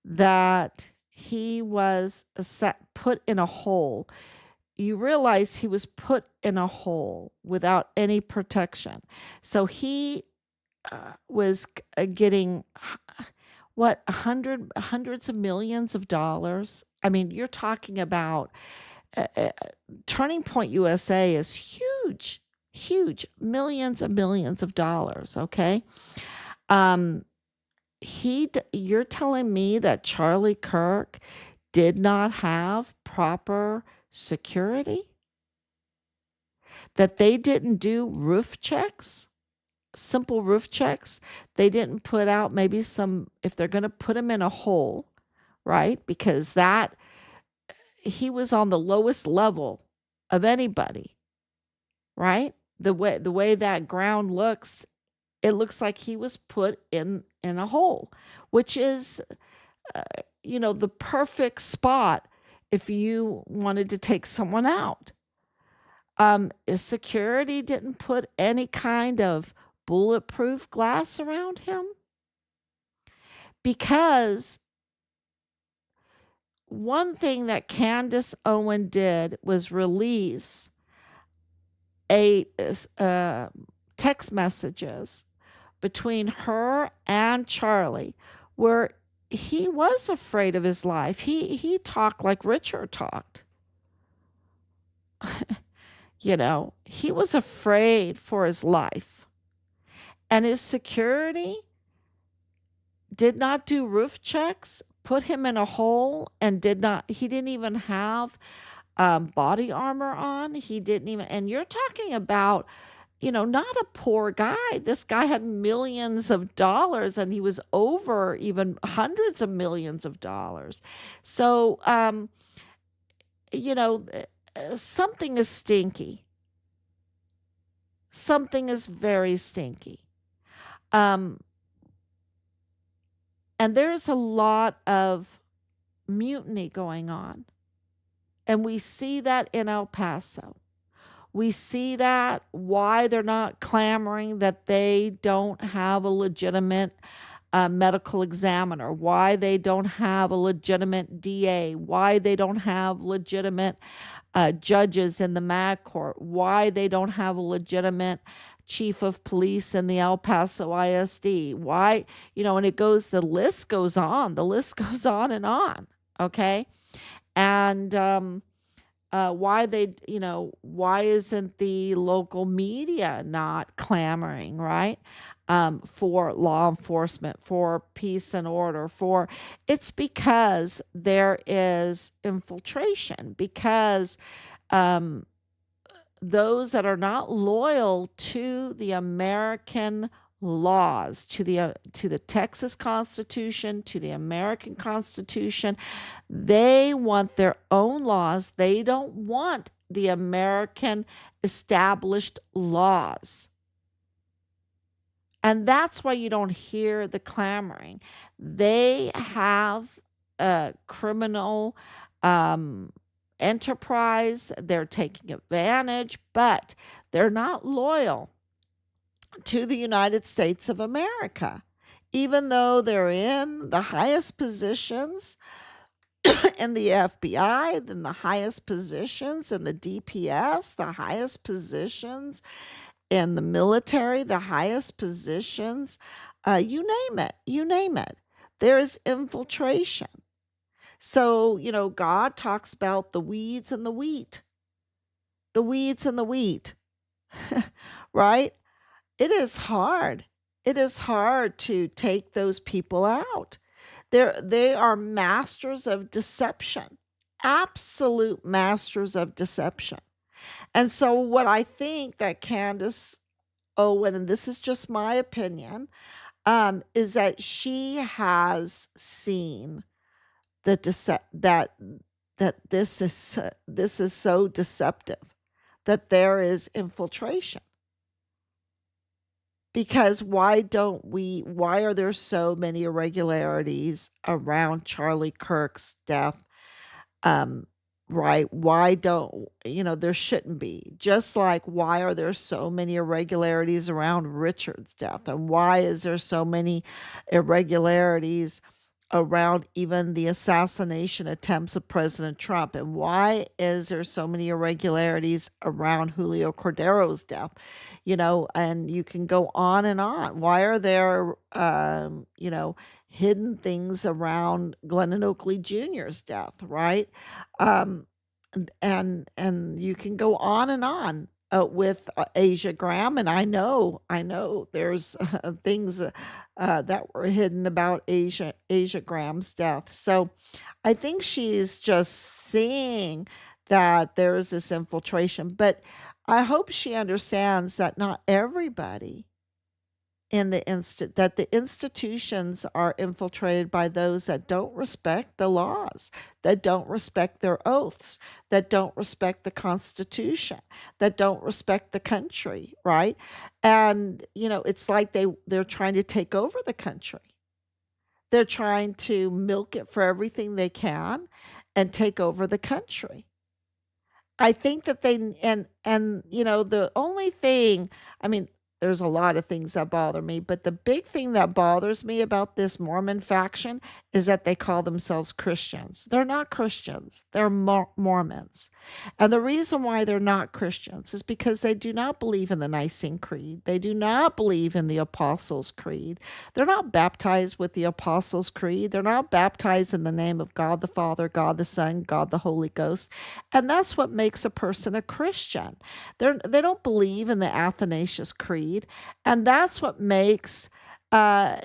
that he was put in a hole, you realize he was put in a hole without any protection. So he was getting hundreds of millions of dollars. I mean, you're talking about Turning Point USA is huge, huge, millions and millions of dollars. Okay, um, you're telling me that Charlie Kirk did not have proper security? That they didn't do roof checks? Simple roof checks. They didn't put out maybe if they're going to put him in a hole, right? Because he was on the lowest level of anybody, right? The way that ground looks, it looks like he was put in a hole, which is, the perfect spot if you wanted to take someone out. Security didn't put any kind of bulletproof glass around him, because one thing that Candance Owens did was release a text messages between her and Charlie, where he was afraid of his life. He talked like Richard talked. He was afraid for his life. And his security did not do roof checks, put him in a hole, and he didn't even have body armor on. He didn't even, and you're talking about, not a poor guy. This guy had millions of dollars, and he was over even hundreds of millions of dollars. So, something is stinky. Something is very stinky. And there's a lot of mutiny going on. And we see that in El Paso. We see that why they're not clamoring that they don't have a legitimate medical examiner, why they don't have a legitimate DA, why they don't have legitimate judges in the MAG court, why they don't have a legitimate chief of police in the El Paso ISD, why, and the list goes on, and on. Okay. And, why isn't the local media not clamoring, right? For law enforcement, for peace and order, it's because there is infiltration, because um, those that are not loyal to the American laws, to the Texas Constitution, to the American Constitution, they want their own laws. They don't want the American established laws. And that's why you don't hear the clamoring. They have a criminal enterprise. They're taking advantage, but they're not loyal to the United States of America, even though they're in the highest positions in the FBI, then the highest positions in the DPS, the highest positions in the military, the highest positions, you name it. There's infiltration. So, God talks about the weeds and the wheat, right? It is hard. It is hard to take those people out. They are masters of deception, absolute masters of deception. And so what I think that Candance Owens, and this is just my opinion, is that she has seen that this is so deceptive, that there is infiltration. Because why are there so many irregularities around Charlie Kirk's death? Right? Why don't, there shouldn't be. Just like, why are there so many irregularities around Richard's death? And why is there so many irregularities around even the assassination attempts of President Trump? And why is there so many irregularities around Julio Cordero's death? And you can go on and on. Why are there, hidden things around Glennon Oakley Jr.'s death, right? And you can go on and on with Asia Graham, and I know there's things that were hidden about Asia Graham's death. So I think she's just seeing that there is this infiltration, but I hope she understands that not everybody that the institutions are infiltrated by those that don't respect the laws, that don't respect their oaths, that don't respect the Constitution, that don't respect the country, right? And it's like they're trying to take over the country. They're trying to milk it for everything they can and take over the country. I think that the only thing, I mean, there's a lot of things that bother me, but the big thing that bothers me about this Mormon faction is that they call themselves Christians. They're not Christians. They're Mormons. And the reason why they're not Christians is because they do not believe in the Nicene Creed. They do not believe in the Apostles' Creed. They're not baptized with the Apostles' Creed. They're not baptized in the name of God the Father, God the Son, God the Holy Ghost. And that's what makes a person a Christian. They don't believe in the Athanasius Creed. And that's what makes a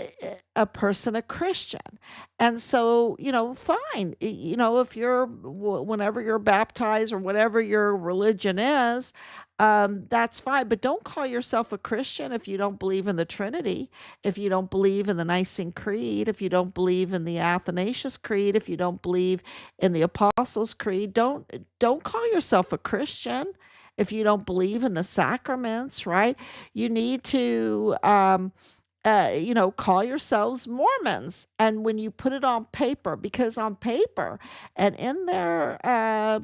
person a Christian. And so, fine. If whenever you're baptized or whatever your religion is, that's fine. But don't call yourself a Christian if you don't believe in the Trinity, if you don't believe in the Nicene Creed, if you don't believe in the Athanasius Creed, if you don't believe in the Apostles' Creed. Don't call yourself a Christian if you don't believe in the sacraments, right? You need to call yourselves Mormons. And when you put it on paper, because on paper and in their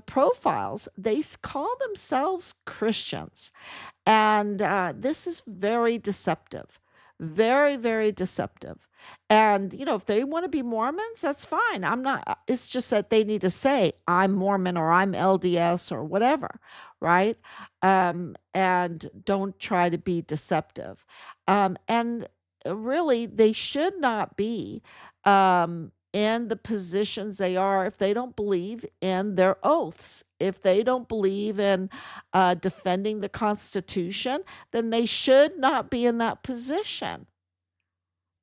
profiles, they call themselves Christians. And this is very deceptive, very, very deceptive. And, if they want to be Mormons, that's fine. I'm not, it's just that they need to say, I'm Mormon or I'm LDS or whatever, right? And don't try to be deceptive. And really, they should not be in the positions they are if they don't believe in their oaths. If they don't believe in defending the Constitution, then they should not be in that position.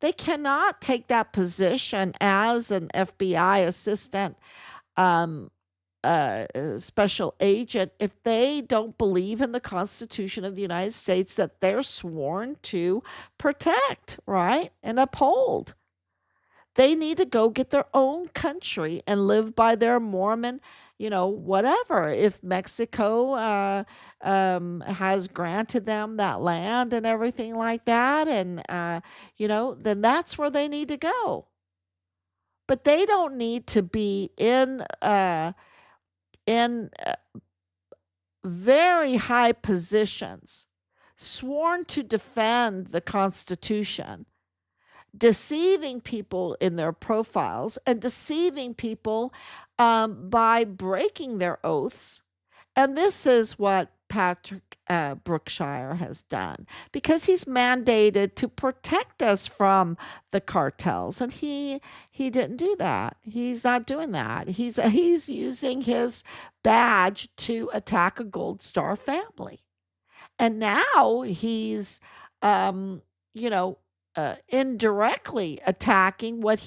They cannot take that position as an FBI assistant, um, special agent if they don't believe in the Constitution of the United States that they're sworn to protect, right, and uphold. They need to go get their own country and live by their Mormon, whatever. If Mexico has granted them that land and everything like that, and, then that's where they need to go. But they don't need to be in very high positions, sworn to defend the Constitution, deceiving people in their profiles and deceiving people by breaking their oaths. And this is what Patrick Brookshier has done, because he's mandated to protect us from the cartels, and he didn't do that. He's not doing that. He's using his badge to attack a Gold Star family. And now he's, um, you know, indirectly attacking what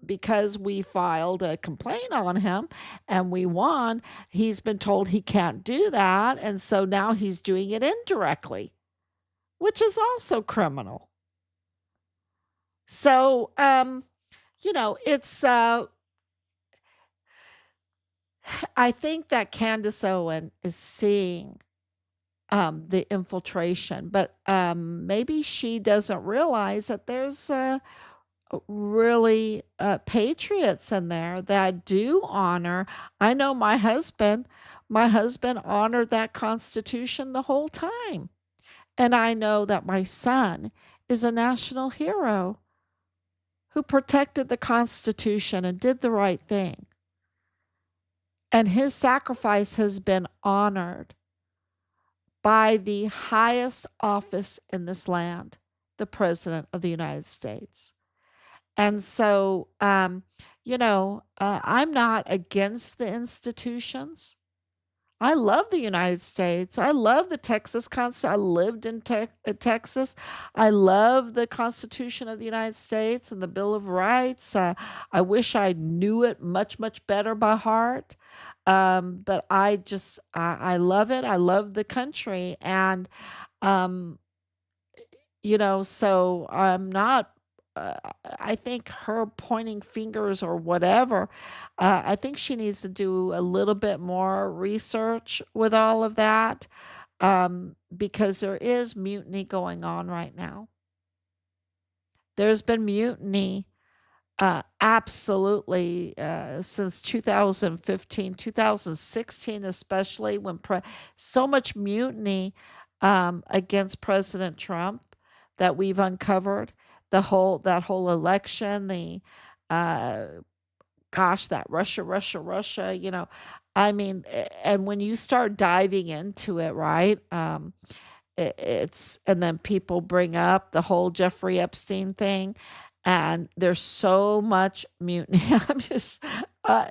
because we filed a complaint on him and we won, he's been told he can't do that. And so now he's doing it indirectly, which is also criminal. So, it's, I think that Candance Owens is seeing the infiltration, but maybe she doesn't realize that there's really patriots in there that do honor. I know my husband honored that Constitution the whole time. And I know that my son is a national hero who protected the Constitution and did the right thing. And his sacrifice has been honored by the highest office in this land, the President of the United States. And so, I'm not against the institutions. I love the United States. I love the Texas Constitution. I lived in Texas. I love the Constitution of the United States and the Bill of Rights. I wish I knew it much, much better by heart. But I love it. I love the country. And, um, so I'm not, uh, I think her pointing fingers or whatever, I think she needs to do a little bit more research with all of that, because there is mutiny going on right now. There's been mutiny, absolutely, since 2015, 2016, especially when so much mutiny against President Trump that we've uncovered. That whole election, the uh, gosh, that Russia, I mean, and when you start diving into it, right? It's and then people bring up the whole Jeffrey Epstein thing, and there's so much mutiny. I'm just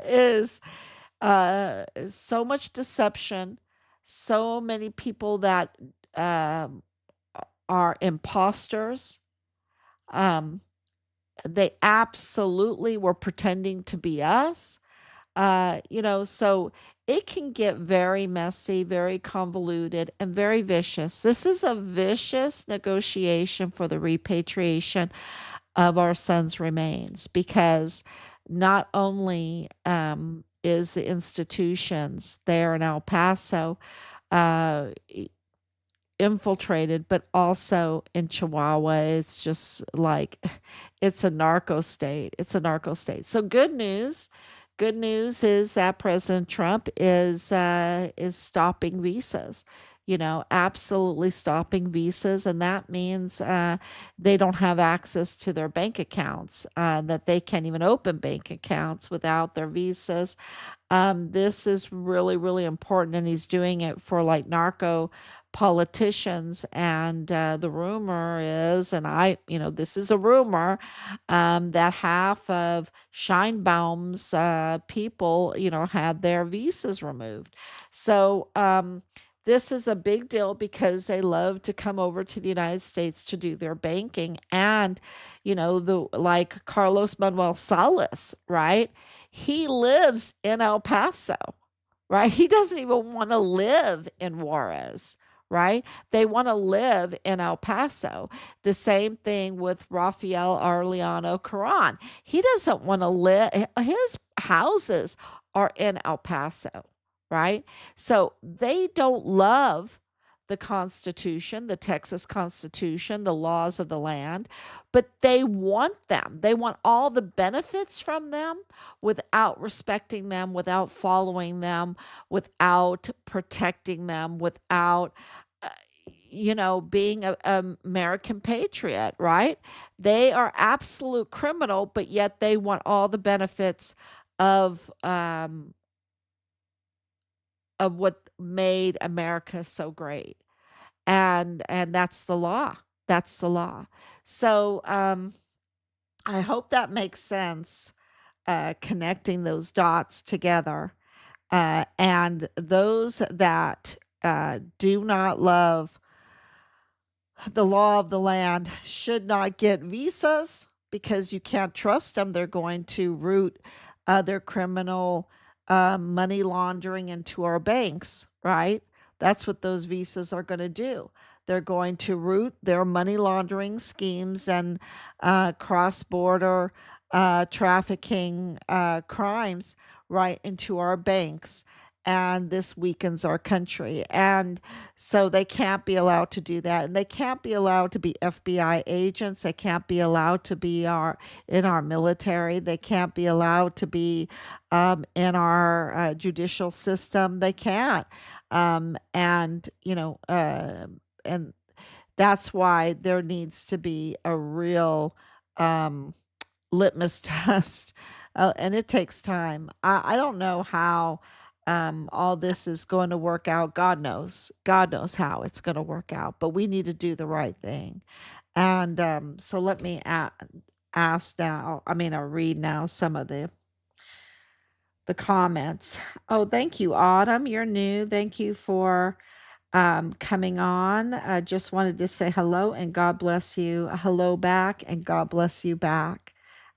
is so much deception, so many people that um, are imposters. Um, they absolutely were pretending to be us. So it can get very messy, very convoluted, and very vicious. This is a vicious negotiation for the repatriation of our son's remains, because not only is the institutions there in El Paso, uh, infiltrated, but also in Chihuahua, it's just like it's a narco state. It's a narco state. So good news. Good news is that President Trump is stopping visas. Absolutely stopping visas, and that means they don't have access to their bank accounts. That they can't even open bank accounts without their visas. This is really, really important, and he's doing it for like narco politicians. And the rumor is, and this is a rumor, that half of Scheinbaum's people, had their visas removed. So, this is a big deal because they love to come over to the United States to do their banking. And, the like Carlos Manuel Salas, right? He lives in El Paso, right? He doesn't even want to live in Juarez, right? They want to live in El Paso. The same thing with Rafael Arellano Caron. He doesn't want to live, his houses are in El Paso, right? So they don't love the Constitution, the Texas Constitution, the laws of the land, but they want them. They want all the benefits from them without respecting them, without following them, without protecting them, without, uh, being a American patriot, right? They are absolute criminal, but yet they want all the benefits of um, of what made America so great. And that's the law. That's the law. So I hope that makes sense, connecting those dots together. And those that do not love the law of the land should not get visas because you can't trust them. They're going to route their criminal money laundering into our banks, right? That's what those visas are going to do. They're going to route their money laundering schemes and cross border trafficking crimes right into our banks. And this weakens our country. And so they can't be allowed to do that. And they can't be allowed to be FBI agents. They can't be allowed to be in our military. They can't be allowed to be in our judicial system. They can't. And that's why there needs to be a real um, litmus test, and it takes time. I don't know how all this is going to work out. God knows. God knows how it's going to work out. But we need to do the right thing. And so let me ask now. I mean, I'll read now some of the comments. Oh, thank you, Autumn. You're new. Thank you for coming on. I just wanted to say hello and God bless you. Hello back and God bless you back.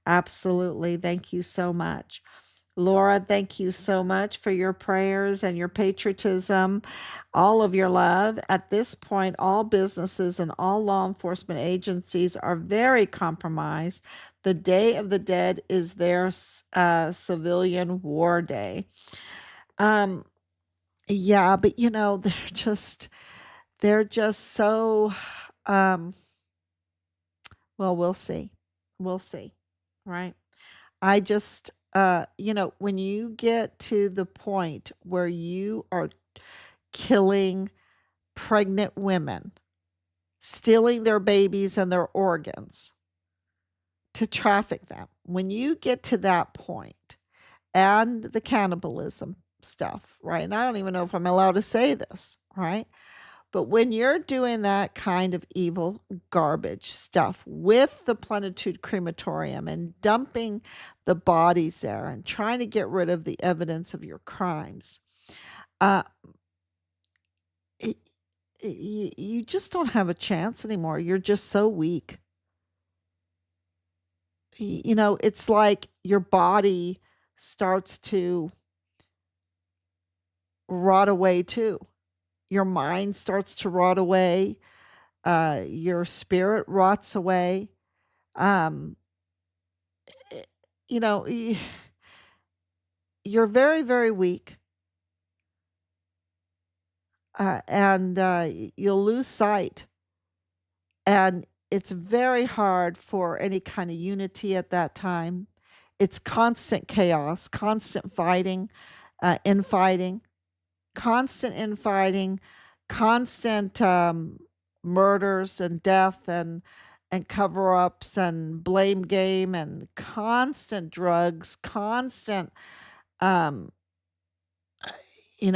Absolutely. Thank you so much. Laura, thank you so much for your prayers and your patriotism, all of your love. At this point, all businesses and all law enforcement agencies are very compromised. The Day of the Dead is their civilian war day. Um, yeah, but they're just so um well, we'll see. We'll see. Right? I just when you get to the point where you are killing pregnant women, stealing their babies and their organs to traffic them, when you get to that point, and the cannibalism stuff, right? And I don't even know if I'm allowed to say this, right? But when you're doing that kind of evil garbage stuff with the Plenitude Crematorium and dumping the bodies there and trying to get rid of the evidence of your crimes, uh, it, you just don't have a chance anymore. You're just so weak. It's like your body starts to rot away too. Your mind starts to rot away. Your spirit rots away. Um, eh, you know, y- you're very, very weak. and you'll lose sight. And it's very hard for any kind of unity at that time. It's constant chaos, constant fighting, infighting, constant infighting, constant murders and death and cover-ups and blame game and constant drugs, constant um, you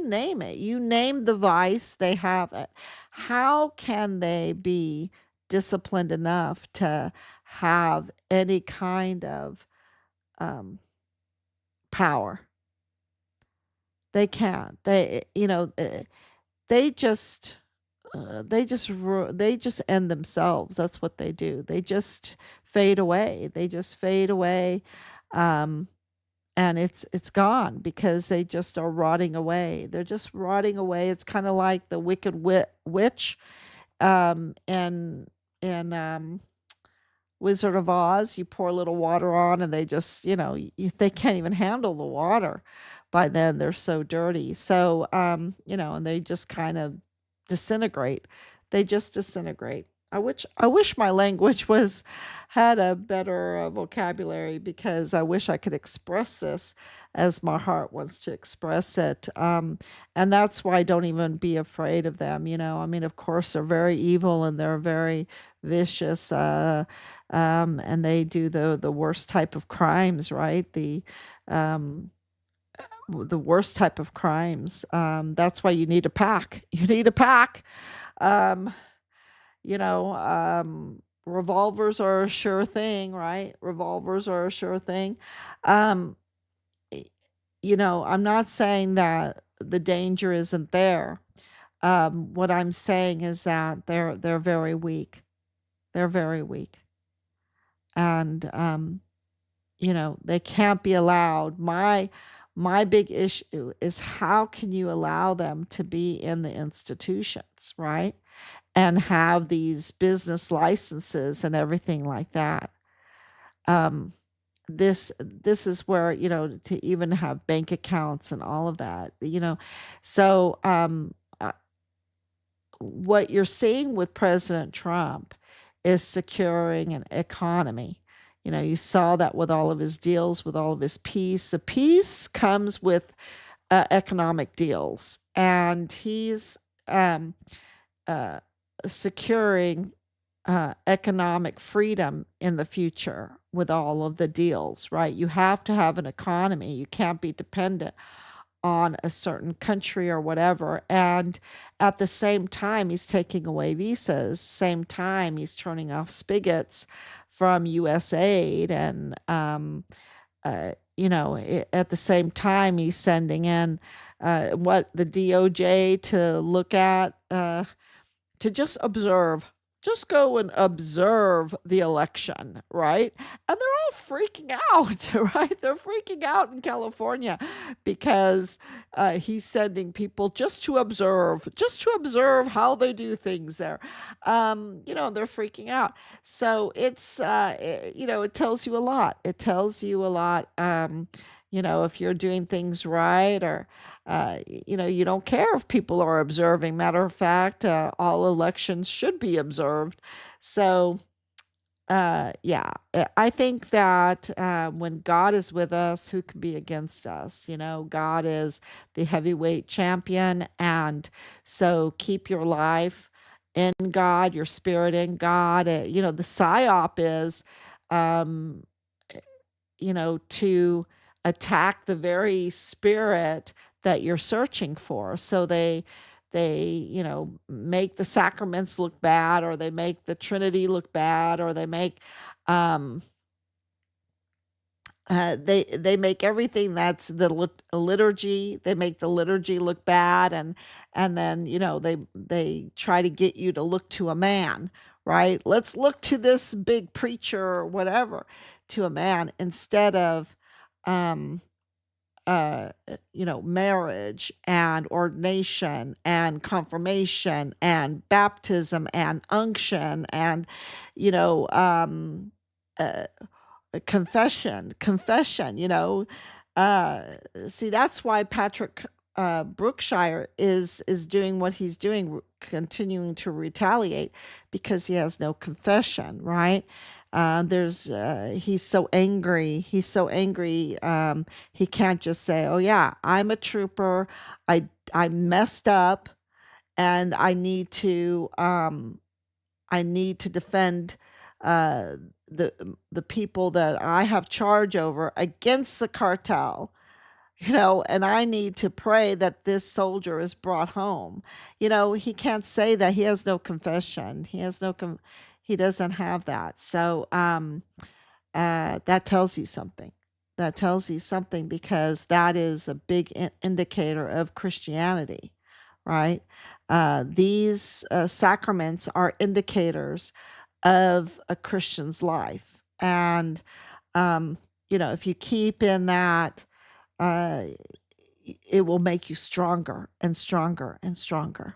name it. You name the vice, they have it. How can they be disciplined enough to have any kind of um, power? They can't. They just they just end themselves. That's what they do. They just fade away. They just fade away. Um, and it's gone because they just are rotting away. They're just rotting away. It's kind of like the wicked witch and Wizard of Oz. You pour a little water on, and they just they can't even handle the water. By then, they're so dirty. So and they just kind of disintegrate. They just disintegrate. I wish my language was had a better vocabulary, because I wish I could express this as my heart wants to express it. And that's why don't even be afraid of them. I mean, of course, they're very evil and they're very vicious, and they do the worst type of crimes, right? Um, the worst type of crimes. That's why you need a pack. You need a pack. Um, Revolvers are a sure thing, right? Revolvers are a sure thing. Um, I'm not saying that the danger isn't there. What I'm saying is that they're very weak. They're very weak, and they can't be allowed. My big issue is, how can you allow them to be in the institutions, right? And have these business licenses and everything like that. Um, this is where, to even have bank accounts and all of that. So what you're seeing with President Trump is securing an economy. You saw that with all of his deals, with all of his peace. The peace comes with economic deals, and he's um, uh, securing economic freedom in the future with all of the deals, right? You have to have an economy. You can't be dependent on a certain country or whatever. And at the same time, he's taking away visas. Same time, he's turning off spigots from U.S. aid. And, at the same time, he's sending in what the DOJ to look at. To just observe, just go and observe the election, right? And they're all freaking out, right? They're freaking out in California because he's sending people just to observe how they do things there. They're freaking out. So it tells you a lot. It tells you a lot. If you're doing things right, or you don't care if people are observing. Matter of fact, all elections should be observed. So, yeah, I think that when God is with us, who can be against us? God is the heavyweight champion. And so keep your life in God, your spirit in God. The psyop is, um, to attack the very spirit that you're searching for. So they make the sacraments look bad, or they make the Trinity look bad, or they make um they make everything that's the liturgy. They make the liturgy look bad, and then they try to get you to look to a man, right? Let's look to this big preacher or whatever, to a man, instead of um marriage and ordination and confirmation and baptism and unction and you know uh confession. uh See, that's why Patrick Brookshire is doing what he's doing, continuing to retaliate because he has no confession, right? He's so angry. He's so angry. He can't just say, "Oh yeah, I'm a trooper. I messed up, and I need to defend uh, the people that I have charge over against the cartel." And I need to pray that this soldier is brought home. He can't say that. He has no confession. He doesn't have that. So that tells you something. That tells you something because that is a big indicator of Christianity, right? These sacraments are indicators of a Christian's life. And, if you keep in that, uh, it will make you stronger and stronger and stronger.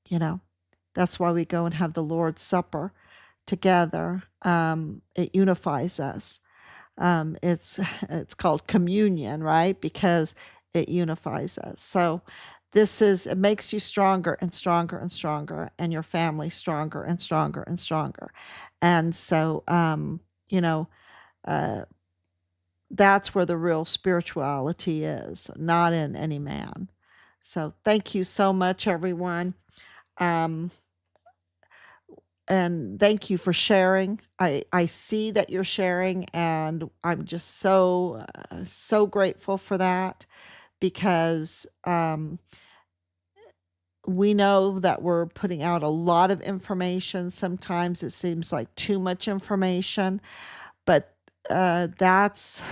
You know, that's why we go and have the Lord's Supper together. It unifies us. It's called communion, right? Because it unifies us. So it makes you stronger and stronger and stronger, and your family stronger and stronger and stronger. And so, uh, that's where the real spirituality is, not in any man. So thank you so much, everyone. Um, and thank you for sharing. I see that you're sharing, and I'm just so grateful for that because we know that we're putting out a lot of information. Sometimes it seems like too much information, but that's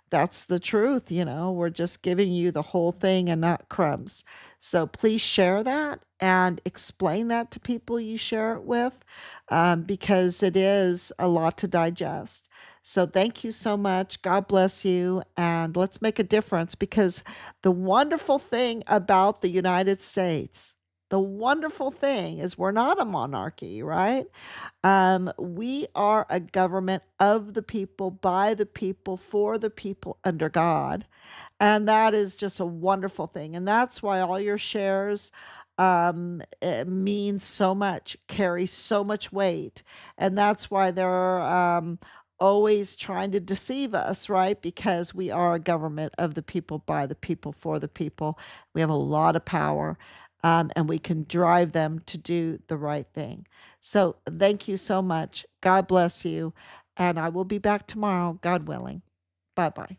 that's the truth. We're just giving you the whole thing and not crumbs. So please share that and explain that to people you share it with, because it is a lot to digest. So thank you so much. God bless you, and let's make a difference, because the wonderful thing about the United States, the wonderful thing is we're not a monarchy, right? We are a government of the people, by the people, for the people, under God. And that is just a wonderful thing. And that's why all your shares it means so much, carry so much weight. And that's why they're always trying to deceive us, right? Because we are a government of the people, by the people, for the people. We have a lot of power, and we can drive them to do the right thing. So thank you so much. God bless you. And I will be back tomorrow, God willing. Bye bye.